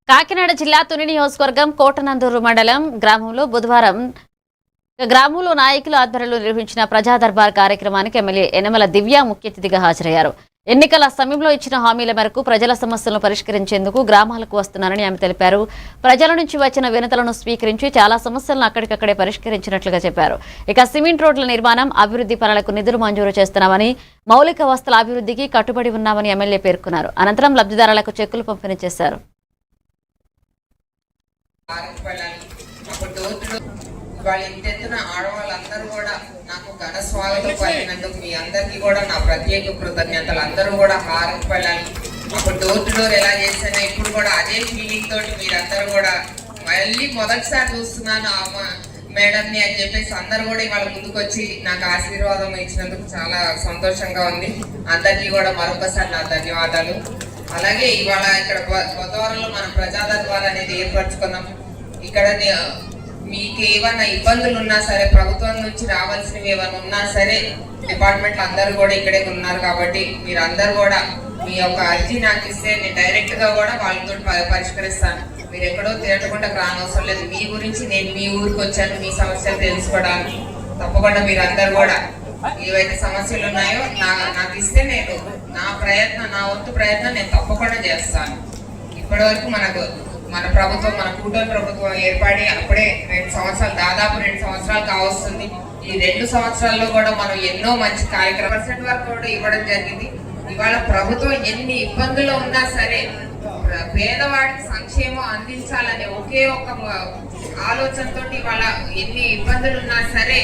కాకినాడ జిల్లా తుని నియోజకవర్గం కోటనందూరు మండలం గ్రామంలో నాయకుల ఆధ్వర్యంలో నిర్వహించిన ప్రజా దర్బార్ కార్యక్రమానికి ఎమ్మెల్యే యనమల దివ్య ముఖ్య అతిథిగా హాజరయ్యారు. ఎన్నికల సమయంలో ఇచ్చిన హామీల మేరకు ప్రజల సమస్యలను పరిష్కరించేందుకు గ్రామాలకు వస్తున్నారని ఆమె తెలిపారు. ప్రజల నుంచి వచ్చిన వినతులను స్వీకరించి చాలా సమస్యలను అక్కడికక్కడే పరిష్కరించినట్లుగా చెప్పారు. ఇక సిమెంట్ రోడ్ల నిర్మాణం, అభివృద్ధి పనులకు నిధులు మంజూరు చేస్తున్నామని, మౌలిక వసతుల అభివృద్ధికి కట్టుబడి ఉన్నామని ఎమ్మెల్యే పేర్కొన్నారు. అనంతరం లబ్ధిదారులకు చెక్కులు పంపిణీ చేశారు. వాళ్ళ ఇంటెత్తున ఆడవాళ్ళందరూ కూడా నాకు ఘన స్వాగతం పలికినందుకు మీ అందరికీ కూడా నా ప్రత్యేక కృతజ్ఞతలు. అందరూ కూడా హారతి పడాలి. అప్పుడు డోర్ టు డోర్ ఎలా చేసినా ఇప్పుడు కూడా అదే ఫీలింగ్ తోటి మీరందరూ కూడా మళ్ళీ మొదటిసారి చూస్తున్నాను మేడంని అని చెప్పేసి అందరూ కూడా ఇవాళ ముందుకు వచ్చి నాకు ఆశీర్వాదం ఇచ్చినందుకు చాలా సంతోషంగా ఉంది. అందరికీ కూడా మరొకసారి నా ధన్యవాదాలు. అలాగే ఇవాళ ఇక్కడ కొత్తవరంలో మనం ప్రజా దర్బార్ అనేది ఏర్పరచుకున్నాం. ఇక్కడ మీకు ఏమైనా ఇబ్బందులు ఉన్నా సరే, ప్రభుత్వం నుంచి రావాల్సినవి ఏమైనా ఉన్నా సరే, డిపార్ట్మెంట్లు అందరూ కూడా ఇక్కడే ఉన్నారు కాబట్టి మీరు అందరు కూడా మీ యొక్క అర్జీ నాకు ఇస్తే నేను డైరెక్ట్ గా కూడా వాళ్ళతో పరిష్కరిస్తాను. మీరు ఎక్కడో తిరగకుండా రానవసరం లేదు. మీ గురించి నేను మీ ఊరికి వచ్చాను, మీ సమస్యలు తెలుసుకోవడానికి. తప్పకుండా మీరు అందరు కూడా ఏవైతే సమస్యలు ఉన్నాయో నాకు ఇస్తే నేను నా వంతు ప్రయత్నం నేను తప్పకుండా చేస్తాను. ఇప్పటి వరకు మన ప్రభుత్వం, మన కూటమి ప్రభుత్వం ఏర్పడి అప్పుడే 2 సంవత్సరాలు, దాదాపు 2 సంవత్సరాలు కావస్తుంది. ఈ 2 సంవత్సరాల్లో కూడా మనం ఎన్నో మంచి కార్యక్రమం వరకు కూడా ఇవ్వడం జరిగింది. ఇవాళ ప్రభుత్వం ఎన్ని ఇబ్బందులు ఉన్నా సరే పేదవాడికి సంక్షేమం అందించాలనే ఒకే ఒక ఆలోచనతో ఇవాళ ఎన్ని ఇబ్బందులు ఉన్నా సరే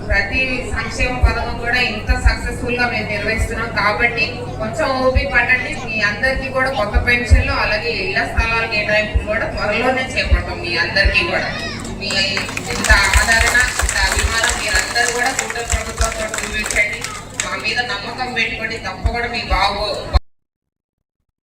ప్రతి సంక్షేమ పథకం కూడా ఇంత సక్సెస్ఫుల్ గా మేము నిర్వహిస్తున్నాం. కాబట్టి కొంచెం ఓపిక పట్టండి. మీ అందరికీ కూడా కొత్త పెన్షన్లు, అలాగే ఇళ్ల స్థలాల కేటాయింపులు కూడా త్వరలోనే చేపడతాం. మీ అందరికీ కూడా మీ ఇంత ఆదరణ, ఇంత అభిమానం మీరందరూ కూడా కూటమి ప్రభుత్వంతో చూపించండి. మా మీద నమ్మకం పెట్టుకోండి. తప్పకుండా మీ